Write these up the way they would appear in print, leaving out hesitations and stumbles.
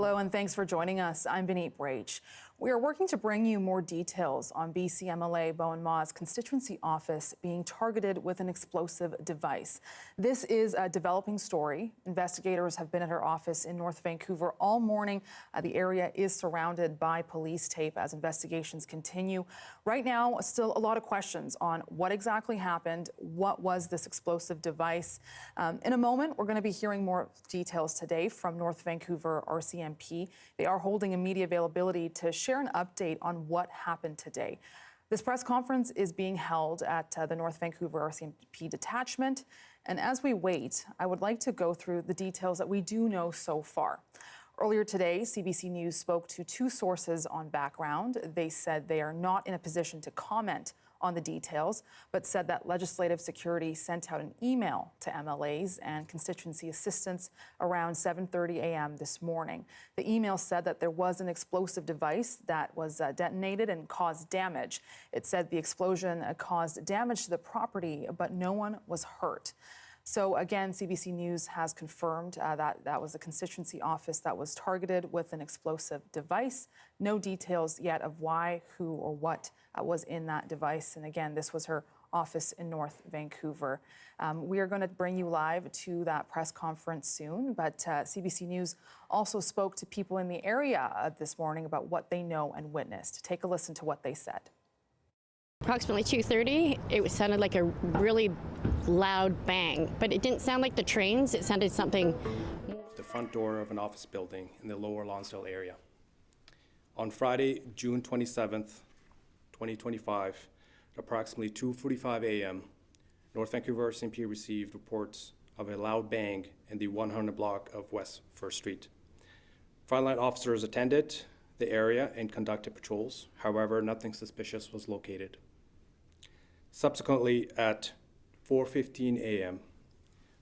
Hello and thanks for joining us. I'm Beneet Brach. We are working to bring you more details on BC MLA Bowinn constituency office being targeted with an explosive device. This is a developing story. Investigators have been at her office in North Vancouver all morning. The area is surrounded by police tape as investigations continue. Right now, still a lot of questions on what exactly happened, what was this explosive device. In a moment, we're going to be hearing more details today from North Vancouver RCMP. They are holding a media availability to share an update on what happened today. This press conference is being held at the North Vancouver RCMP detachment. And as we wait, I would like to go through the details that we do know so far. Earlier today, CBC News spoke to two sources on background. They said they are not in a position to comment on the details, but said that Legislative Security sent out an email to MLAs and constituency assistants around 7:30 a.m. this morning. The email said that there was an explosive device that was detonated and caused damage. It said the explosion caused damage to the property, but no one was hurt. So again, CBC News has confirmed that was the constituency office that was targeted with an explosive device. No details yet of why, who, or what was in that device. And again, this was her office in North Vancouver. We are going to bring you live to that press conference soon, but CBC News also spoke to people in the area this morning about what they know and witnessed. Take a listen to what they said. Approximately 2:30, it sounded like a really loud bang, but it didn't sound like the trains. It sounded something. The front door of an office building in the Lower Lonsdale area. On Friday, June 27th, 2025, at approximately 2:45 a.m., North Vancouver RCMP received reports of a loud bang in the 100 block of West 1st Street. Frontline officers attended the area and conducted patrols. However, nothing suspicious was located. Subsequently, at 4:15 a.m.,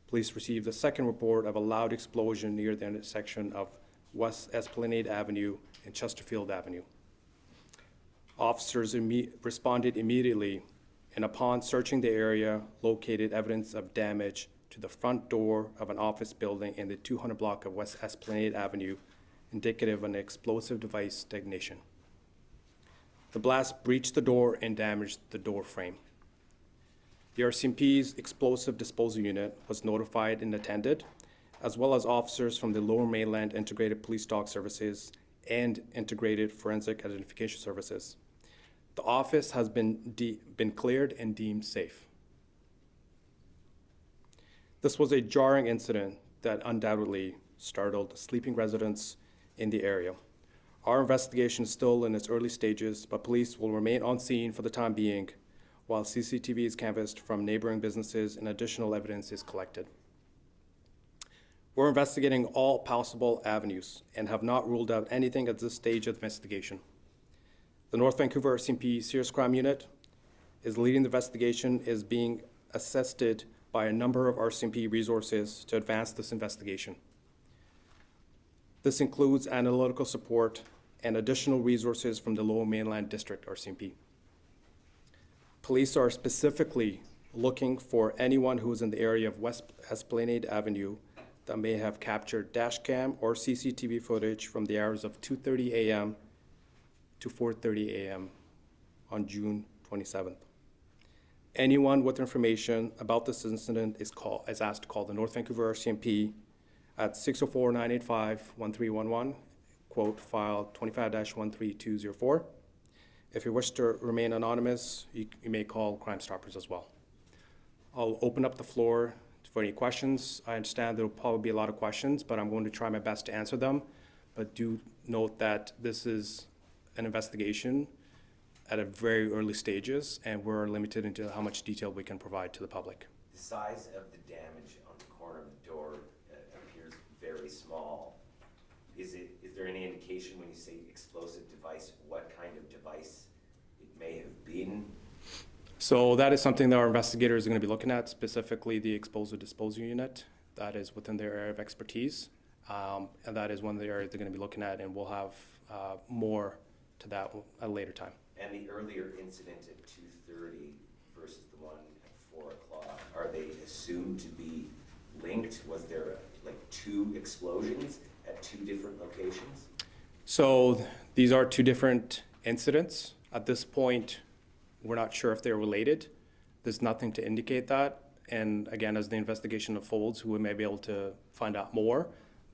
police received a second report of a loud explosion near the intersection of West Esplanade Avenue and Chesterfield Avenue. Officers responded immediately, and upon searching the area, located evidence of damage to the front door of an office building in the 200 block of West Esplanade Avenue, indicative of an explosive device detonation. The blast breached the door and damaged the door frame. The RCMP's explosive disposal unit was notified and attended, as well as officers from the Lower Mainland Integrated Police Dog Services and Integrated Forensic Identification Services. The office has been cleared and deemed safe. This was a jarring incident that undoubtedly startled sleeping residents in the area. Our investigation is still in its early stages, but police will remain on scene for the time being while CCTV is canvassed from neighboring businesses and additional evidence is collected. We're investigating all possible avenues and have not ruled out anything at this stage of the investigation. The North Vancouver RCMP Serious Crime Unit is leading the investigation, is being assisted by a number of RCMP resources to advance this investigation. This includes analytical support and additional resources from the Lower Mainland District RCMP. Police are specifically looking for anyone who is in the area of West Esplanade Avenue that may have captured dashcam or CCTV footage from the hours of 2:30 a.m. to 4:30 a.m. on June 27th. Anyone with information about this incident is asked to call the North Vancouver RCMP at 604-985-1311, quote file 25-13204. If you wish to remain anonymous, you may call Crime Stoppers as well. I'll open up the floor for any questions. I understand there will probably be a lot of questions, but I'm going to try my best to answer them. But do note that this is an investigation at a very early stages, and we're limited into how much detail we can provide to the public. The size of the damage on the corner of the door appears very small. Is there any indication when you say explosive device, what kind of device it may have been? So that is something that our investigators are going to be looking at, specifically the explosive disposal unit. That is within their area of expertise, and that is one of the areas they're going to be looking at, and we'll have more to that at a later time. And the earlier incident at 2:30 versus the one at 4 o'clock, are they assumed to be linked? Was there like two explosions at two different locations? So these are two different incidents. At this point, we're not sure if they're related. There's nothing to indicate that. And again, as the investigation unfolds, we may be able to find out more.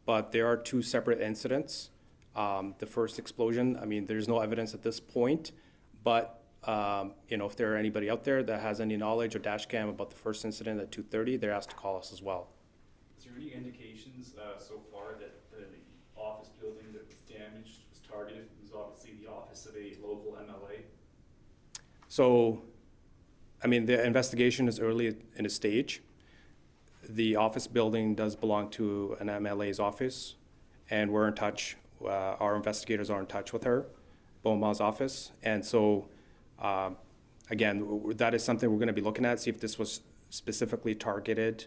But there are two separate incidents. The first explosion, I mean, there's no evidence at this point, but if there are anybody out there that has any knowledge or dash cam about the first incident at 2:30, they're asked to call us as well. Is there any indications so far that the office building that was damaged was targeted? It was obviously the office of a local MLA. So, I mean, the investigation is early in a stage. The office building does belong to an MLA's office, and we're in touch. Our investigators are in touch with her, Bowinn Ma's office. And so, again, that is something we're going to be looking at, see if this was specifically targeted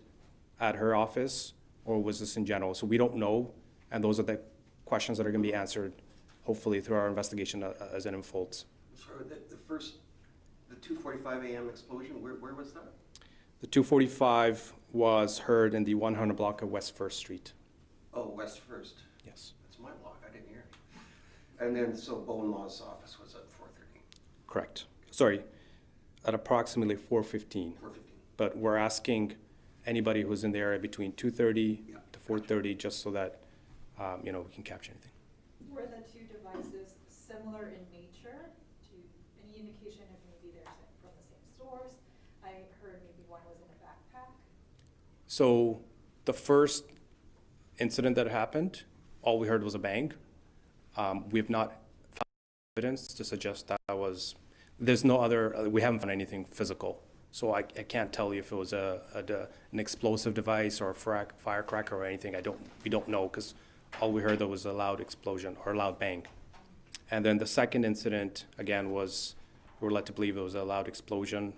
at her office or was this in general. So we don't know, and those are the questions that are going to be answered, hopefully, through our investigation as it unfolds. Sorry, the 2:45 a.m. explosion, where was that? The 245 was heard in the 100 block of West 1st Street. Oh, West 1st. Yes. That's my block, I didn't hear. And then, so Bowinn Ma's office was at 4:30? Correct. Sorry, at approximately 4:15. 4:15. But we're asking anybody who's in the area between 2:30 Yeah. to 4:30, just so that, we can capture anything. Were the two devices similar in nature? To any indication if maybe they're from the same source? I heard maybe one was in a backpack. So the first incident that happened, all we heard was a bang. We have not found evidence to suggest that there's no other, we haven't found anything physical. So I can't tell you if it was an explosive device or a firecracker or anything. We don't know, because all we heard there was a loud explosion or a loud bang. And then the second incident, again, we were led to believe it was a loud explosion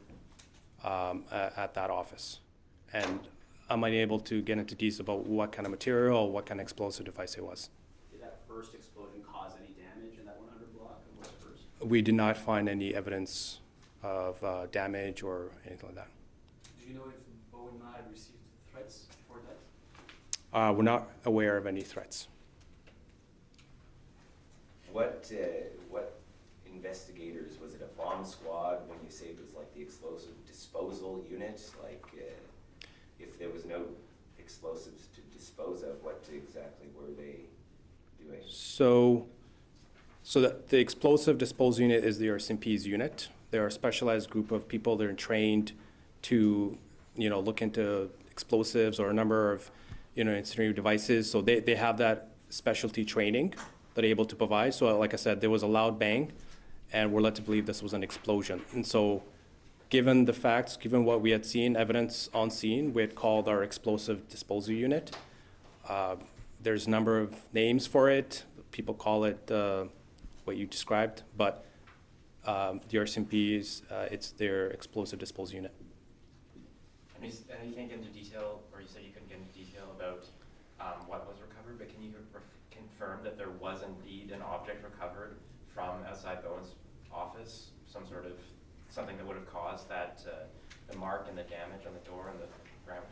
at that office. And I'm unable to get into details about what kind of material, what kind of explosive device it was. Did that first explosion cause any damage in that 100 block of West First? We did not find any evidence of damage or anything like that. Do you know if Bowinn Ma had received threats before that? We're not aware of any threats. What investigators, was it a bomb squad when you say it was like the explosive disposal unit? Like, if there was no explosives to dispose of, what exactly were they doing? So the explosive disposal unit is the RCMP's unit. They're a specialized group of people that are trained to, look into explosives or a number of, incendiary devices. So they have that specialty training that they're able to provide. So like I said, there was a loud bang, and we're led to believe this was an explosion. And so given the facts, given what we had seen, evidence on scene, we had called our explosive disposal unit. There's a number of names for it. People call it what you described, but the RCMP it's their explosive disposal unit. And you can't get into detail, or you said you couldn't get into detail about what was recovered, but can you confirm that there was indeed an object recovered from outside Bowinn's office, something that would have caused that the mark and the damage on the door and the ground?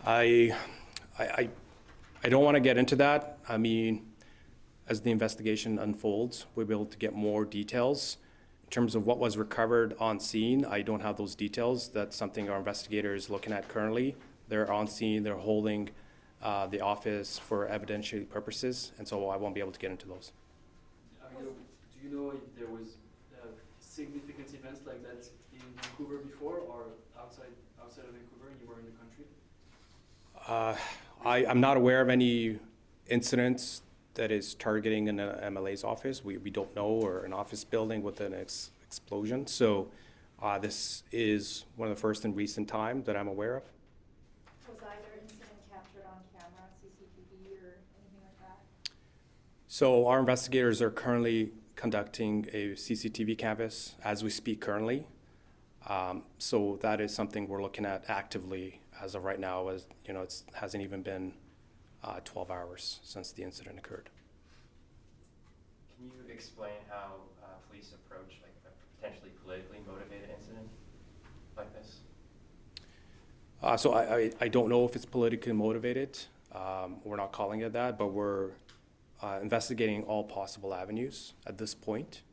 I don't want to get into that. I mean, as the investigation unfolds, we'll be able to get more details. In terms of what was recovered on scene, I don't have those details. That's something our investigator is looking at currently. They're on scene, they're holding the office for evidentiary purposes, and so I won't be able to get into those. Do you know if there was significant events like that in Vancouver before, or outside of Vancouver, and you were in the country? I'm not aware of any incidents that is targeting an MLA's office. We don't know, or an office building with an explosion. So this is one of the first in recent time that I'm aware of. Was either incident captured on camera, CCTV, or anything like that? So our investigators are currently conducting a CCTV canvass as we speak currently. So that is something we're looking at actively as of right now, as it hasn't even been 12 hours since the incident occurred. Can you explain how police approach like a potentially politically motivated incident like this? So I don't know if it's politically motivated. We're not calling it that, but we're investigating all possible avenues at this point.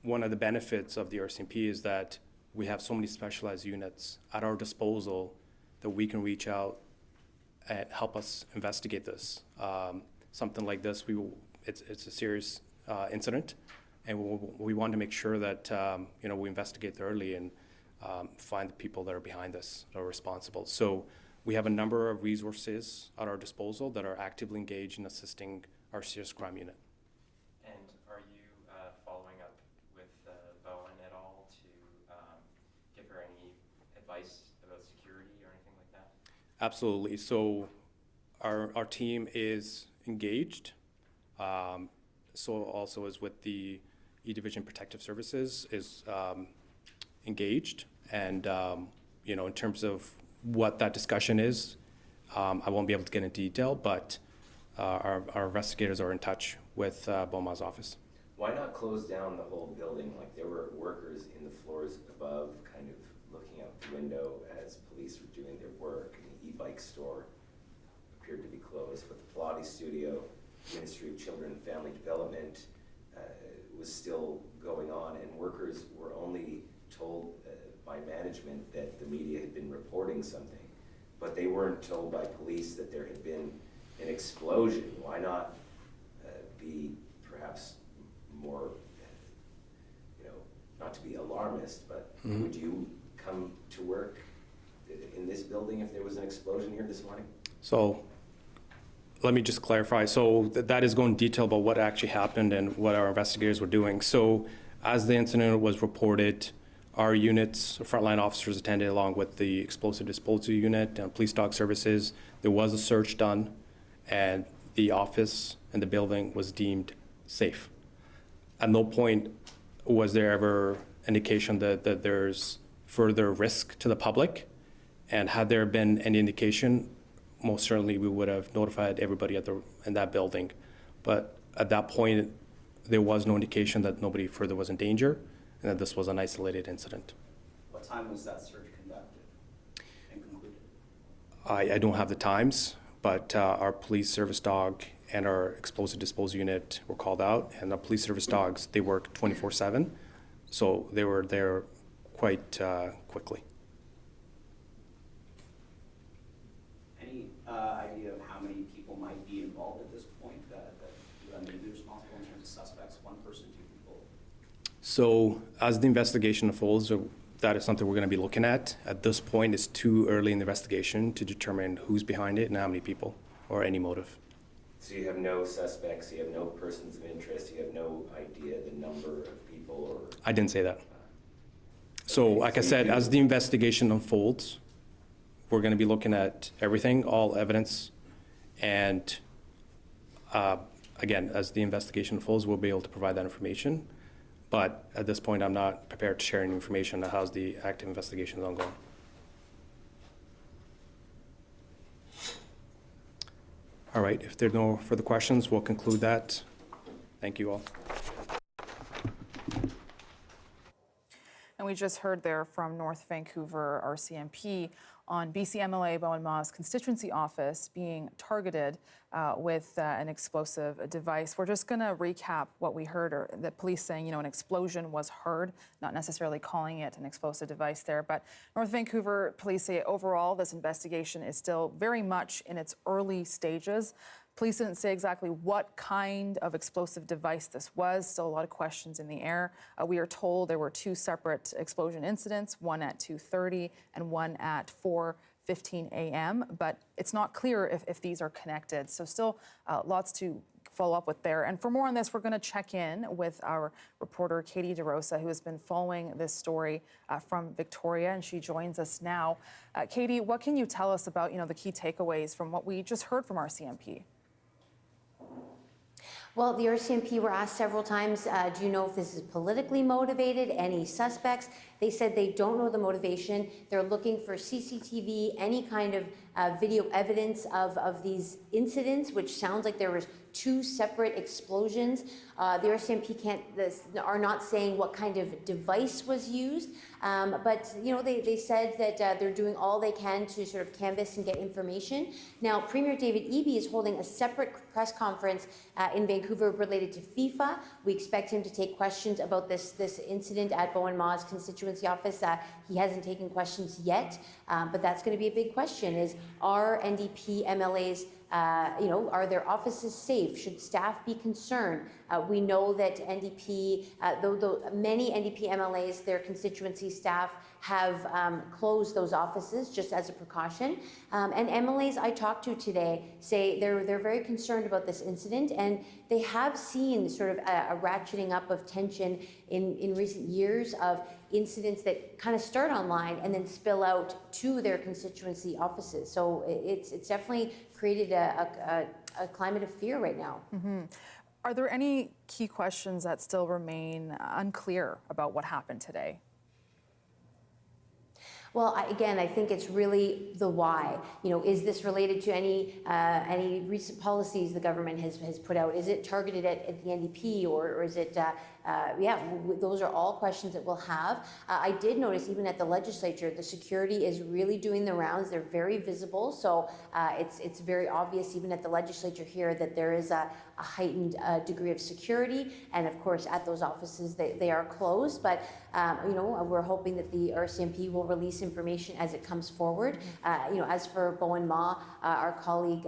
One of the benefits of the RCMP is that we have so many specialized units at our disposal that we can reach out and help us investigate this. Something like this, it's a serious incident, and we want to make sure that we investigate thoroughly and find the people that are behind this, that are responsible. So we have a number of resources at our disposal that are actively engaged in assisting our serious crime unit. And are you following up with Bowinn at all to give her any advice about security or anything like that? Absolutely. So our team is engaged. So also is with the E-Division Protective Services is engaged. And, in terms of what that discussion is, I won't be able to get into detail, but our investigators are in touch with Beaumont's office. Why not close down the whole building? Like, there were workers in the floors above kind of looking out the window as police were doing their work, and the e-bike store appeared to be closed, but the Pilates studio, Ministry of Children and Family Development was still going on, and workers were only told by management that the media had been reporting something, but they weren't told by police that there had been an explosion. Why not be perhaps more, not to be alarmist, but would you come to work in this building if there was an explosion here this morning? So let me just clarify. So that is going in detail about what actually happened and what our investigators were doing. So as the incident was reported, our units, frontline officers attended along with the explosive disposal unit and police dog services. There was a search done, and the office and the building was deemed safe. At no point was there ever indication that there's further risk to the public. And had there been any indication, most certainly we would have notified everybody in that building. But at that point, there was no indication that nobody further was in danger and that this was an isolated incident. What time was that search conducted and concluded? I don't have the times, but our police service dog and our explosive disposal unit were called out, and the police service dogs, they work 24/7, so they were there quite quickly. Any idea of how many people might be involved at this point that may be responsible in terms of suspects? One person, two people? So as the investigation unfolds, that is something we're going to be looking at. At this point, it's too early in the investigation to determine who's behind it and how many people or any motive. So you have no suspects, you have no persons of interest, you have no idea the number of people or? I didn't say that. So like I said, as the investigation unfolds, we're going to be looking at everything, all evidence, and again, as the investigation unfolds, we'll be able to provide that information. But at this point, I'm not prepared to share any information on how the active investigation is ongoing. All right, if there are no further questions, we'll conclude that. Thank you all. And we just heard there from North Vancouver RCMP on BC MLA Bowinn Ma's constituency office being targeted with an explosive device. We're just going to recap what we heard, or the police saying, an explosion was heard, not necessarily calling it an explosive device there. But North Vancouver police say overall this investigation is still very much in its early stages. Police didn't say exactly what kind of explosive device this was, still a lot of questions in the air. We are told there were two separate explosion incidents, one at 2:30 and one at 4:15 a.m., but it's not clear if these are connected. So still lots to follow up with there. And for more on this, we're going to check in with our reporter, Katie DeRosa, who has been following this story from Victoria, and she joins us now. Katie, what can you tell us about, the key takeaways from what we just heard from RCMP? Well, the RCMP were asked several times, do you know if this is politically motivated, any suspects? They said they don't know the motivation. They're looking for CCTV, any kind of video evidence of these incidents, which sounds like there was 2 separate explosions. The RCMP are not saying what kind of device was used, but they said that they're doing all they can to sort of canvass and get information. Now, Premier David Eby is holding a separate press conference in Vancouver related to FIFA. We expect him to take questions about this incident at Bowinn Ma's constituency office. He hasn't taken questions yet, but that's going to be a big question: is are NDP MLAs are their offices safe? Should staff be concerned? We know that NDP, though many NDP MLAs, their constituency staff have closed those offices just as a precaution. And MLAs I talked to today say they're very concerned about this incident, and they have seen sort of a ratcheting up of tension in recent years of incidents that kind of start online and then spill out to their constituency offices. So it's definitely created a climate of fear right now. Mm-hmm. Are there any key questions that still remain unclear about what happened today? Well, again, I think it's really the why. Is this related to any recent policies the government has put out? Is it targeted at the NDP, or is it? Those are all questions that we'll have. I did notice even at the legislature, the security is really doing the rounds. They're very visible, so it's very obvious even at the legislature here that there is a heightened degree of security. And of course, at those offices, they are closed. But we're hoping that the RCMP will release information as it comes forward. As for Bowinn Ma, our colleague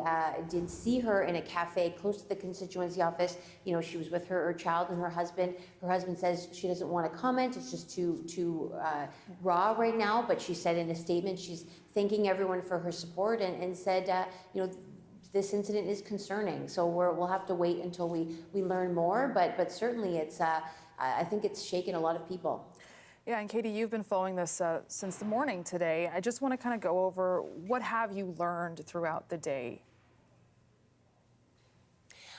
did see her in a cafe close to the constituency office. She was with her child and her husband. Her husband says she doesn't want to comment. It's just too raw right now. But she said in a statement she's thanking everyone for her support and said, this incident is concerning. So we'll have to wait until we learn more. But certainly I think it's shaken a lot of people. Yeah, and Katie, you've been following this since the morning today. I just want to kind of go over what have you learned throughout the day?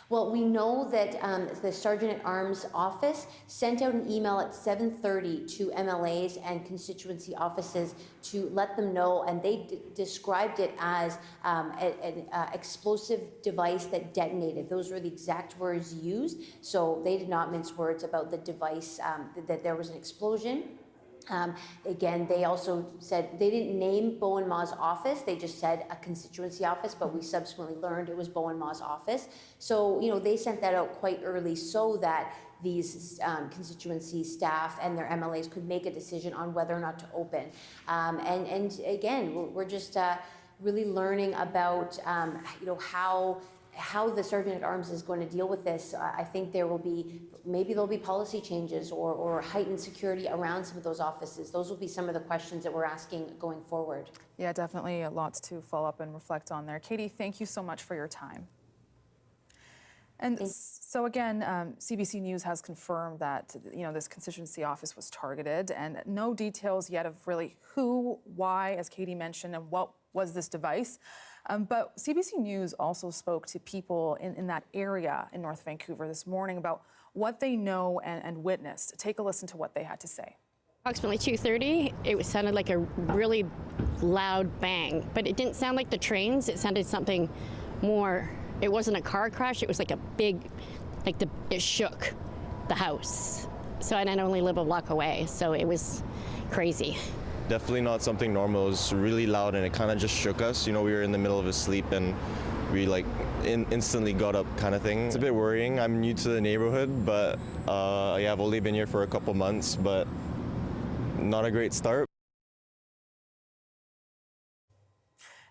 Well, we know that the Sergeant-at-Arms office sent out an email at 7:30 to MLAs and constituency offices to let them know, and they described it as an explosive device that detonated. Those were the exact words used, so they did not mince words about the device, that there was an explosion. Again, they also said they didn't name Bowinn Ma's office. They just said a constituency office, but we subsequently learned it was Bowinn Ma's office. So, they sent that out quite early so that these constituency staff and their MLAs could make a decision on whether or not to open. And again, we're just really learning about, how the Sergeant-at-Arms is going to deal with this. I think there'll be policy changes or heightened security around some of those offices. Those will be some of the questions that we're asking going forward. Yeah, definitely lots to follow up and reflect on there. Katie, thank you so much for your time. And so again, CBC News has confirmed that this constituency office was targeted, and no details yet of really who, why, as Katie mentioned, and what was this device. But CBC News also spoke to people in that area in North Vancouver this morning about what they know and witnessed. Take a listen to what they had to say. Approximately 2:30, it sounded like a really loud bang, but it didn't sound like the trains. It sounded something more. It wasn't a car crash. It was like a big, it shook the house. So I only live a block away, so it was crazy. Definitely not something normal. It was really loud and it kind of just shook us. We were in the middle of a sleep and we instantly got up kind of thing. It's a bit worrying. I'm new to the neighborhood, but I've only been here for a couple months, but not a great start.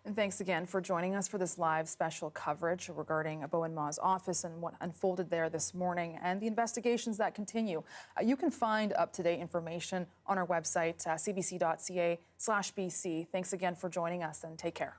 And thanks again for joining us for this live special coverage regarding Bowinn Ma's office and what unfolded there this morning and the investigations that continue. You can find up-to-date information on our website, cbc.ca/BC. Thanks again for joining us and take care.